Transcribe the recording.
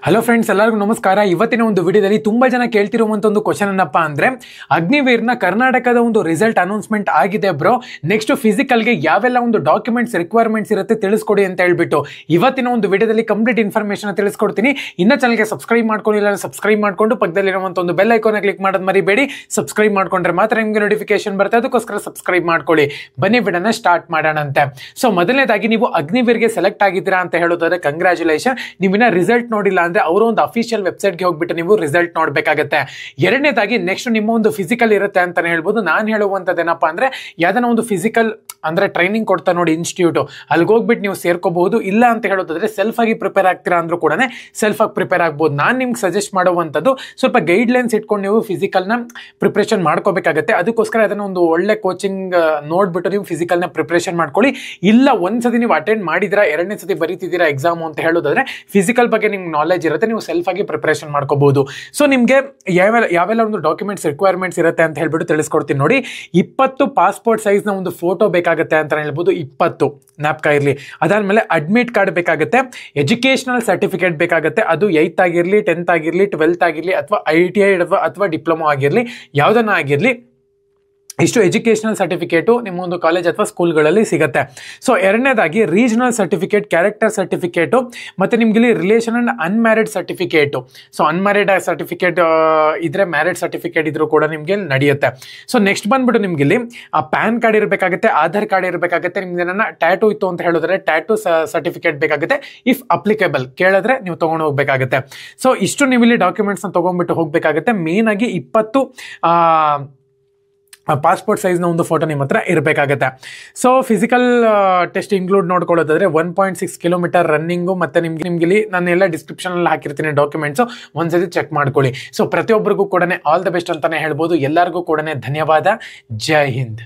Hello friends, ಎಲ್ಲರಿಗೂ ನಮಸ್ಕಾರ. ಇವತ್ತಿನ ಒಂದು ವಿಡಿಯೋದಲ್ಲಿ ತುಂಬಾ ಜನ ಕೇಳ್ತಿರುವಂತ ಒಂದು ಕ್ವಶನ್ ಏನಪ್ಪ ಅಂದ್ರೆ, ಅಗ್ನಿವೀರ್ನ ಕರ್ನಾಟಕದ ಒಂದು ರಿಸಲ್ಟ್ ಅನೌನ್ಸ್ಮೆಂಟ್ ಆಗಿದೆ ಬ್ರೋ, ನೆಕ್ಸ್ಟ್ ಫಿಸಿಕಲ್ಗೆ ಯಾವೆಲ್ಲ ಒಂದು ಡಾಕ್ಯುಮೆಂಟ್ಸ್ ರಿಕ್ವೈರ್ಮೆಂಟ್ಸ್ ಇರುತ್ತೆ ತಿಳಿಸ್ಕೊಡಿ ಅಂತ ಹೇಳ್ಬಿಟ್ಟು ಇವತ್ತಿನ ಒಂದು ವಿಡಿಯೋದಲ್ಲಿ ಕಂಪ್ಲೀಟ್ ಇನ್ಫಾರ್ಮೇಶನ್ ತಿಳಿಸ್ಕೊಡ್ತೀನಿ. ಇನ್ನ ಚಾನಲ್ಗೆ ಸಬ್ಸ್ಕ್ರೈಬ್ ಮಾಡ್ಕೊಂಡಿಲ್ಲ, ಸಬ್ಸ್ಕ್ರೈಬ್ ಮಾಡ್ಕೊಂಡು ಪಕ್ಕದಲ್ಲಿರುವಂತ ಒಂದು ಬೆಲ್ ಐಕಾನ್ ಕ್ಲಿಕ್ ಮಾಡೋದು ಮರಿಬೇಡಿ. ಸಬ್ಸ್ಕ್ರೈಬ್ ಮಾಡ್ಕೊಂಡ್ರೆ ಮಾತ್ರ ನಿಮಗೆ ನೋಟಿಫಿಕೇಶನ್ ಬರುತ್ತೆ, ಅದಕ್ಕೋಸ್ಕರ ಸಬ್ಸ್ಕ್ರೈಬ್ ಮಾಡ್ಕೊಳ್ಳಿ. ಬನ್ನಿ ವಿಡಿಯೋನ ಸ್ಟಾರ್ಟ್ ಮಾಡೋಣಂತೆ. ಸೊ ಮೊದಲನೇದಾಗಿ ನೀವು ಅಗ್ನಿವೀರ್ಗೆ ಸೆಲೆಕ್ಟ್ ಆಗಿದ್ದೀರಾ ಅಂತ ಹೇಳೋದಾದ್ರೆ ಕಂಗ್ರಾಚುಲೇಷನ್. ನೀವಿನ ರಿಸಲ್ಟ್ ನೋಡಿಲ್ಲ ಅಂದ್ರೆ ಅವರು ಒಂದು ಅಫಿಷಿಯಲ್ ವೆಬ್ಸೈಟ್ಗೆ ಹೋಗ್ಬಿಟ್ಟು ನೀವು ರಿಸಲ್ಟ್ ನೋಡ್ಬೇಕಾಗತ್ತೆ. ಎರಡನೇದಾಗಿ ನೆಕ್ಸ್ಟ್ ನಿಮ್ಮ ಒಂದು ಫಿಸಿಕಲ್ ಇರುತ್ತೆ ಅಂತಾನೆ ಹೇಳ್ಬೋದು. ನಾನು ಹೇಳುವಂಥದ್ದು ಏನಪ್ಪಾ ಅಂದ್ರೆ, ಯಾವ್ದಾನ ಒಂದು ಫಿಸಿಕಲ್ ಅಂದ್ರೆ ಟ್ರೈನಿಂಗ್ ಕೊಡ್ತಾ ನೋಡಿ ಇನ್ಸ್ಟಿಟ್ಯೂಟ್, ಅಲ್ಲಿಗೆ ಹೋಗ್ಬಿಟ್ಟು ನೀವು ಸೇರ್ಕೋಬಹುದು. ಇಲ್ಲ ಅಂತ ಹೇಳೋದಾದ್ರೆ ಸೆಲ್ಫ್ ಆಗಿ ಪ್ರಿಪೇರ್ ಆಗ್ತೀರಾ ಅಂದ್ರೂ ಕೂಡ ಸೆಲ್ಫ್ ಆಗಿ ಪ್ರಿಪೇರ್ ಆಗ್ಬೋದು. ನಾನು ನಿಮ್ಗೆ ಸಜೆಸ್ಟ್ ಮಾಡುವಂಥದ್ದು ಸ್ವಲ್ಪ ಗೈಡ್ ಲೈನ್ಸ್ ಇಟ್ಕೊಂಡು ನೀವು ಫಿಸಿಕಲ್ನ ಪ್ರಿಪ್ರೇಷನ್ ಮಾಡ್ಕೋಬೇಕಾಗತ್ತೆ. ಅದಕ್ಕೋಸ್ಕರ ಅದನ್ನ ಒಂದು ಒಳ್ಳೆ ಕೋಚಿಂಗ್ ನೋಡ್ಬಿಟ್ಟು ನೀವು ಫಿಸಿಕಲ್ನ ಪ್ರಿಪ್ರೇಷನ್ ಮಾಡ್ಕೊಳ್ಳಿ. ಇಲ್ಲ ಒಂದ್ಸತಿ ನೀವು ಅಟೆಂಡ್ ಮಾಡಿದಿರಾ, ಎರಡನೇ ಸತಿ ಬರೀತಿದ್ದೀರಾ ಎಕ್ಸಾಮ್ ಅಂತ ಹೇಳೋದಾದ್ರೆ ಫಿಸಿಕಲ್ ಬಗ್ಗೆ ನಿಮ್ಗೆ ನಾಲೆಜ್ ಇರುತ್ತೆ, ನೀವು ಸೆಲ್ಫ್ ಆಗಿ ಪ್ರಿಪರೇಷನ್ ಮಾಡ್ಕೋಬಹುದು. ಸೊ ನಿಮಗೆ ಯಾವೆಲ್ಲ ಒಂದು ಡಾಕ್ಯುಮೆಂಟ್ಸ್ ರಿಕ್ವೈರ್ಮೆಂಟ್ಸ್ ಇರುತ್ತೆ ಅಂತ ಹೇಳ್ಬಿಟ್ಟು ತಿಳಿಸ್ಕೊಡ್ತೀನಿ ನೋಡಿ. 20 ಪಾಸ್ಪೋರ್ಟ್ ಸೈಜ್ ನ ಒಂದು ಫೋಟೋ ಬೇಕಾಗುತ್ತೆ ಅಂತ ಹೇಳ್ಬೋದು, 20 ಜ್ಞಾಪಕ ಇರಲಿ. ಅದಾದ್ಮೇಲೆ ಅಡ್ಮಿಟ್ ಕಾರ್ಡ್ ಬೇಕಾಗುತ್ತೆ, ಎಜುಕೇಶನಲ್ ಸರ್ಟಿಫಿಕೇಟ್ ಬೇಕಾಗುತ್ತೆ, ಅದು 8th ಆಗಿರ್ಲಿ, 10th ಆಗಿರ್ಲಿ, 12th ಆಗಿರ್ಲಿ, ಅಥವಾ ITI ಅಥವಾ ಡಿಪ್ಲೊಮಾ ಆಗಿರ್ಲಿ, ಯಾವ್ದನ್ನ ಆಗಿರ್ಲಿ, ಇಷ್ಟು ಎಜುಕೇಶನಲ್ ಸರ್ಟಿಫಿಕೇಟು ನಿಮ್ಮ ಒಂದು ಕಾಲೇಜ್ ಅಥವಾ ಸ್ಕೂಲ್ಗಳಲ್ಲಿ ಸಿಗುತ್ತೆ. ಸೊ ಎರಡನೇದಾಗಿ ರೀಜನಲ್ ಸರ್ಟಿಫಿಕೇಟ್, ಕ್ಯಾರೆಕ್ಟರ್ ಸರ್ಟಿಫಿಕೇಟು, ಮತ್ತೆ ನಿಮ್ಗೆ ಇಲ್ಲಿ relation and unmarried certificate. So unmarried certificate ಇದ್ರೆ, ಮ್ಯಾರಿಡ್ ಸರ್ಟಿಫಿಕೇಟ್ ಇದ್ರೂ ಕೂಡ ನಿಮ್ಗೆ ನಡೆಯುತ್ತೆ. ಸೊ ನೆಕ್ಸ್ಟ್ ಬಂದ್ಬಿಟ್ಟು ನಿಮ್ಗೆ ಇಲ್ಲಿ ಪ್ಯಾನ್ ಕಾರ್ಡ್ ಇರಬೇಕಾಗುತ್ತೆ, ಆಧಾರ್ ಕಾರ್ಡ್ ಇರಬೇಕಾಗುತ್ತೆ. ನಿಮ್ಗೆ ಏನನ್ನ ಟ್ಯಾಟೂ ಇತ್ತು ಅಂತ ಹೇಳಿದ್ರೆ ಟ್ಯಾಟೂ ಸರ್ಟಿಫಿಕೇಟ್ ಬೇಕಾಗುತ್ತೆ. ಇಫ್ ಅಪ್ಲಿಕೇಬಲ್ ಕೇಳಿದ್ರೆ ನೀವು ತಗೊಂಡು ಹೋಗ್ಬೇಕಾಗುತ್ತೆ. ಸೊ ಇಷ್ಟು ನೀವು ಇಲ್ಲಿ ಡಾಕ್ಯುಮೆಂಟ್ಸ್ ತಗೊಂಡ್ಬಿಟ್ಟು ಹೋಗ್ಬೇಕಾಗುತ್ತೆ. ಮೇನ್ ಆಗಿ 20 ಪಾಸ್ಪೋರ್ಟ್ ಸೈಜ್ನ ಒಂದು ಫೋಟೋ ನಿಮ್ಮ ಹತ್ರ ಇರಬೇಕಾಗುತ್ತೆ. ಸೊ ಫಿಸಿಕಲ್ ಟೆಸ್ಟ್ ಇನ್ಕ್ಲೂಡ್ ನೋಡ್ಕೊಳ್ಳೋದಾದ್ರೆ 1.6 ಕಿಲೋಮೀಟರ್ ರನ್ನಿಂಗು, ಮತ್ತೆ ನಿಮ್ಗೆ ಇಲ್ಲಿ ನಾನು ಎಲ್ಲ ಡಿಸ್ಕ್ರಿಪ್ಷನ್ ಅಲ್ಲಿ ಹಾಕಿರ್ತೀನಿ ಡಾಕ್ಯುಮೆಂಟ್ಸು, ಒಂದ್ಸತಿ ಚೆಕ್ ಮಾಡ್ಕೊಳ್ಳಿ. ಸೊ ಪ್ರತಿಯೊಬ್ಬರಿಗೂ ಕೂಡ ಆಲ್ ದ ಬೆಸ್ಟ್ ಅಂತಾನೆ ಹೇಳ್ಬೋದು. ಎಲ್ಲರಿಗೂ ಕೂಡ ಧನ್ಯವಾದ. ಜೈ ಹಿಂದ್.